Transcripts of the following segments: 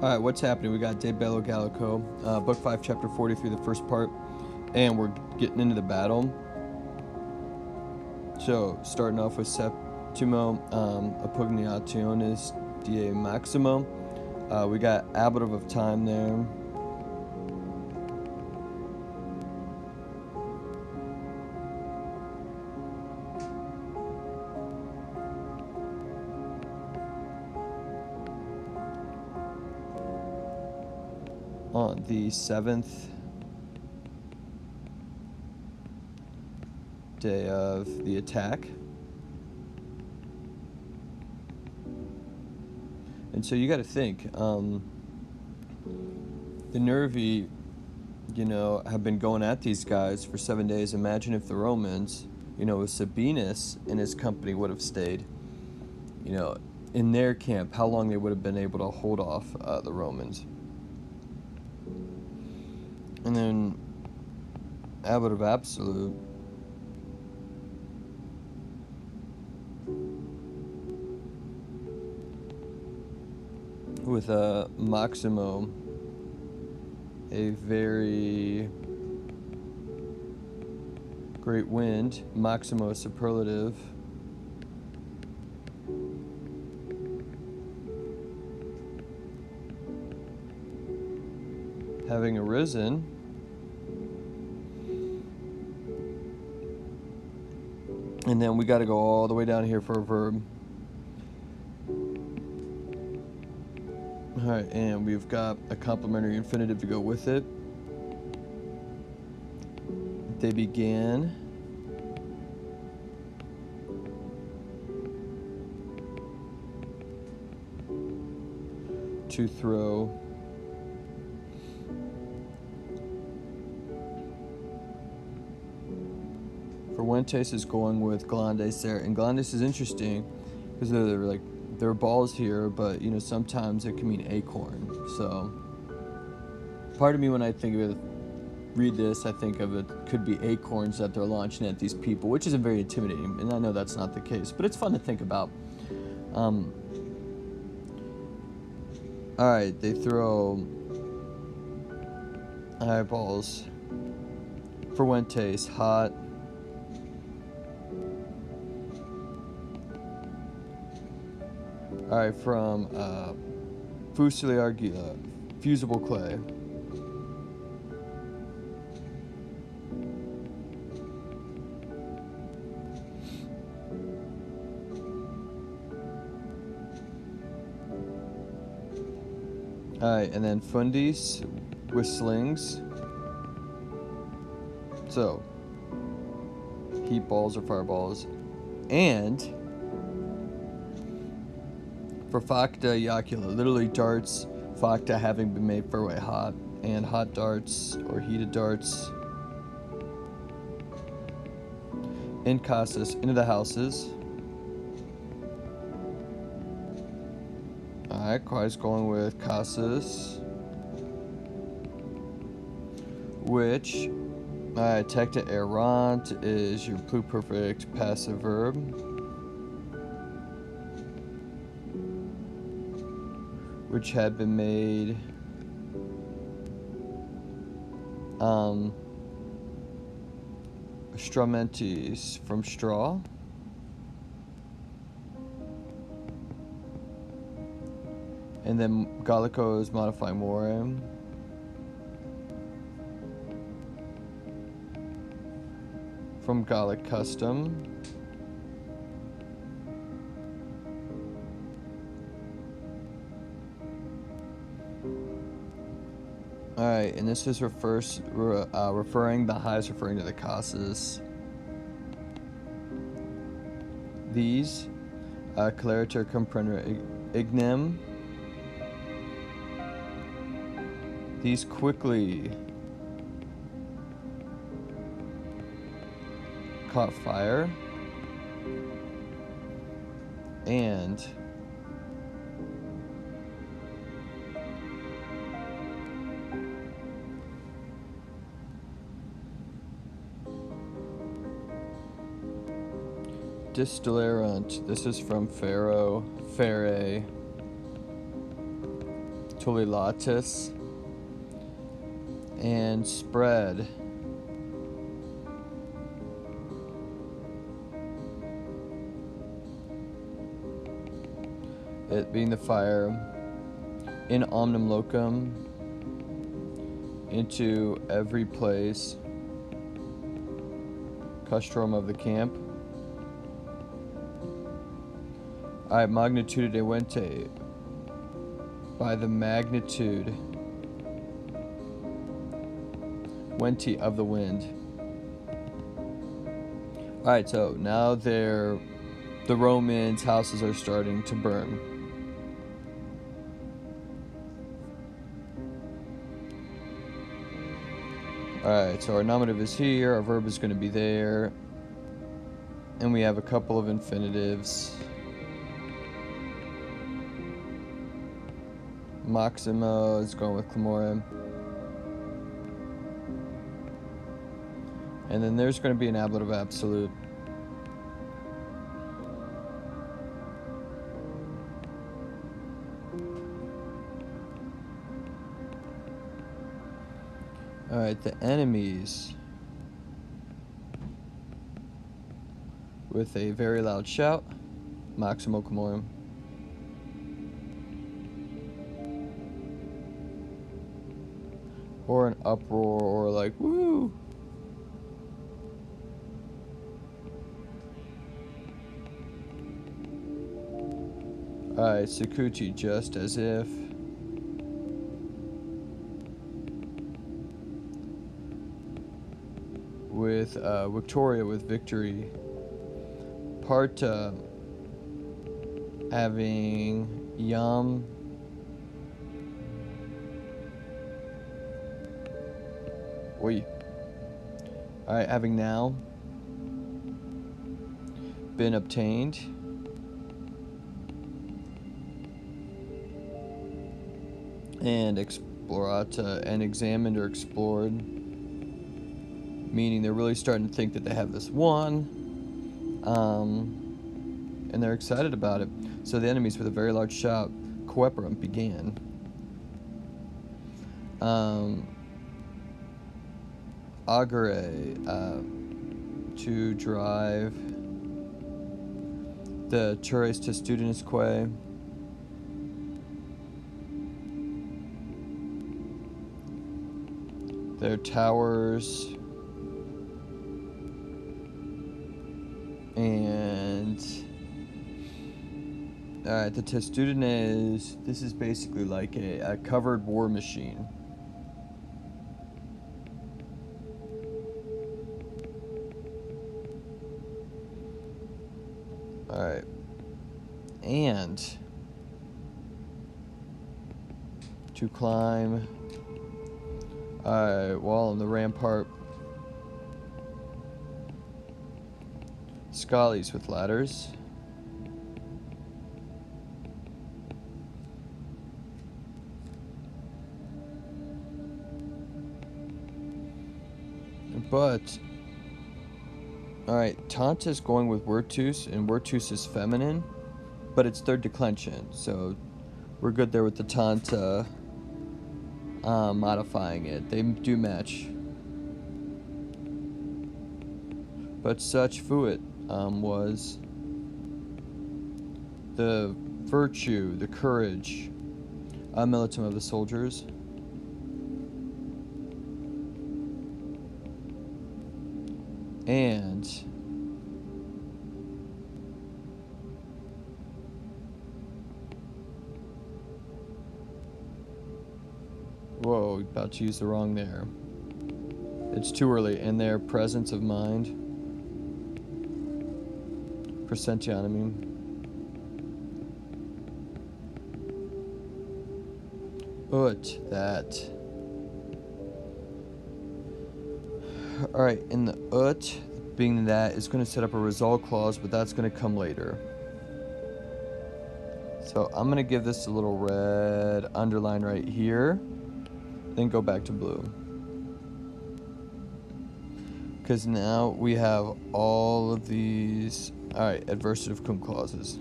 Alright, what's happening? We got De Bello Gallico, Book 5, Chapter 43, the first part, and we're getting into the battle. So, starting off with Septimo Appugnationes Die Maximo. We got Ablative of Time there. On the 7th day of the attack. And so you got to think, the Nervi, have been going at these guys for 7 days. Imagine if the Romans, with Sabinus and his company would have stayed, in their camp, how long they would have been able to hold off the Romans. And then Abbot of Absolute. With Maximo, a very great wind. Maximo is superlative. Having arisen. And then we got to go all the way down here for a verb. Alright, and we've got a complementary infinitive to go with it. They began. To throw. Fuentes is going with Glandes there, and Glandes is interesting because there are balls here, but sometimes it can mean acorn. So part of me, when I think of it, read this, I think of it could be acorns that they're launching at these people, which isn't very intimidating, and I know that's not the case, but it's fun to think about. Alright, they throw eyeballs. Fuentes, hot. Alright, from Fusili Argila, fusible clay. Alright, and then Fundis with slings. So, heat balls or fireballs. And for Facta Iacula, literally darts, Facta having been made for way hot, and hot darts or heated darts. In casas, into the houses. Alright, Quai's going with casas, which tecta errant is your pluperfect passive verb. Which had been made stramentis from straw. And then Gallico is modifying more. From Gallic custom. Alright, and this is referring, the highs referring to the casas. These, clariter comprender ignem. These quickly caught fire. And distillerant. This is from Pharaoh, Pharaoh. Tolilatus, and spread. It being the fire in omnium locum into every place, custrum of the camp. Alright, magnitude de vente, by the magnitude venti of the wind. Alright, so now the Romans' houses are starting to burn. Alright, so our nominative is here, our verb is going to be there, and we have a couple of infinitives. Maxima is going with clamore. And then there's going to be an ablative absolute. Alright, the enemies with a very loud shout, Maximo Camorum. Or an uproar, or like, woo! Alright, Sakuchi, just as if. With Victoria with victory. Parta having Yam. Wait. Alright, having now been obtained. And explorata, and examined or explored. Meaning they're really starting to think that they have this one. And they're excited about it. So the enemies with a very large shout, Coeperum, began. Agere, to drive the Tures Testudinisque. Their towers. And alright, the Testudines, this is basically like a covered war machine. Alright. And to climb wall on the rampart. Scallies with ladders. But alright, Tanta is going with Virtus, and Virtus is feminine, but it's third declension, so we're good there with the Tanta modifying it. They do match. But such fuit was the virtue, the courage, militum of the soldiers. And whoa, about to use the wrong there. It's too early. And their presence of mind. Presentianimi. Ut, that. Alright, in the ut, being that, is going to set up a result clause, but that's going to come later. So I'm going to give this a little red underline right here, then go back to blue. Because now we have all of these, alright, adversative cum clauses.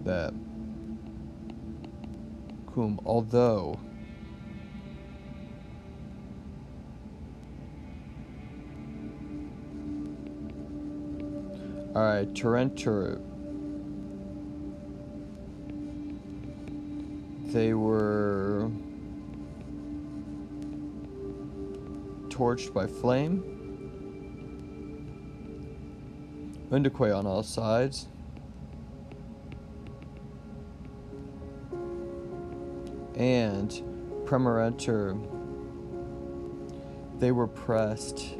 that cum, although alright, Tarentur, they were torched by flame. Undeque on all sides. And Premerenter, they were pressed.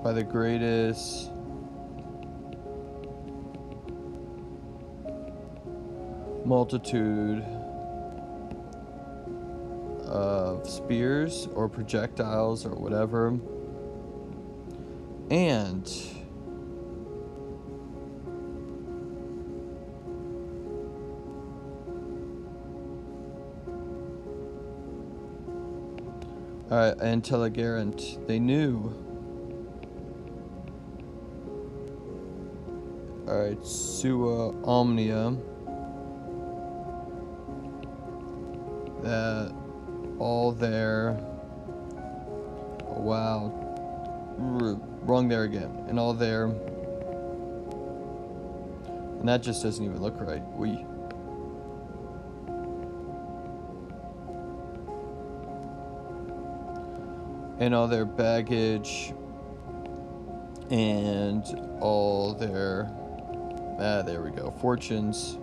By the greatest multitude of spears or projectiles or whatever. And and Telegarant, they knew. Alright, Sua Omnia, that all there, oh, wow, wrong there again, and all there, and that just doesn't even look right. And all their baggage and all their there we go, fortunes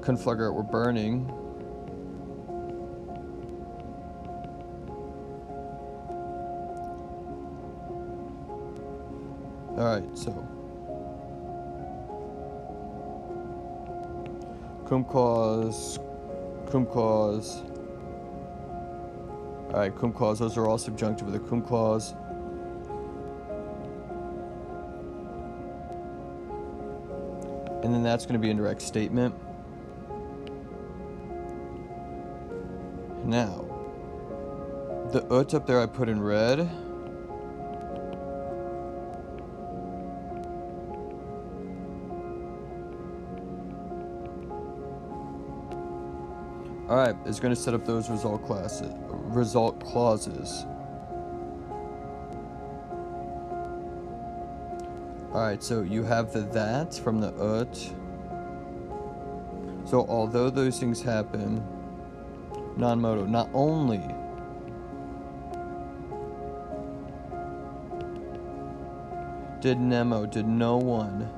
Conflagrat were burning. Alright, so cum clause. Alright, cum clause, those are all subjunctive with a cum clause. And then that's going to be a direct statement. Now, the ut up there I put in red. Alright, is going to set up those result clauses. Alright, so you have the that from the ut. So although those things happen, non-modo, not only did Nemo, did no one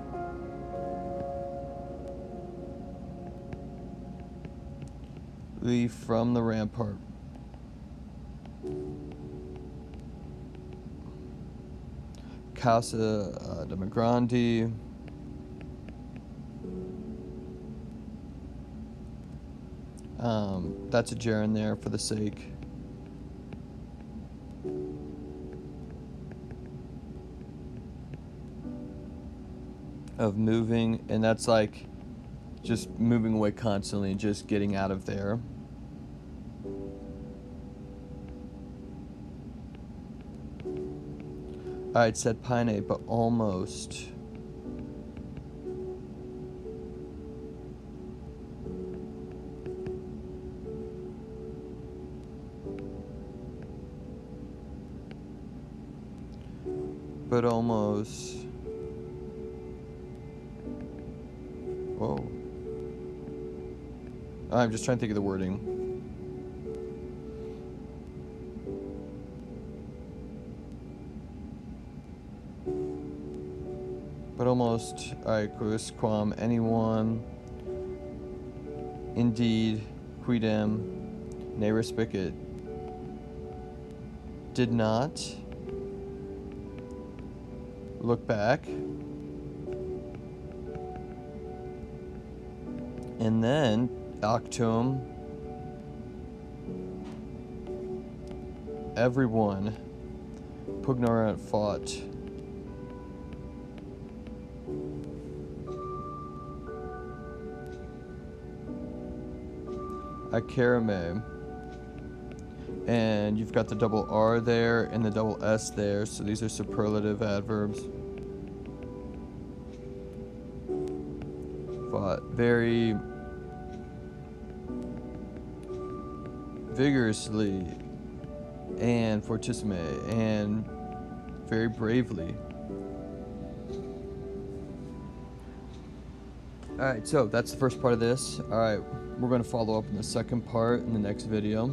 leave from the rampart. Casa de Magrandi. That's a gerund there for the sake of moving, and that's like just moving away constantly and just getting out of there. Alright, said Pine, but almost. But almost. Whoa. I'm just trying to think of the wording. But almost, alright, quam, anyone, indeed, quidem, ne respicit, did not look back, and then actum, everyone, pugnorant fought. Acerime. And you've got the double R there and the double S there, so these are superlative adverbs. Fought very vigorously and fortissime and very bravely. Alright, so that's the first part of this. Alright, we're going to follow up in the second part in the next video.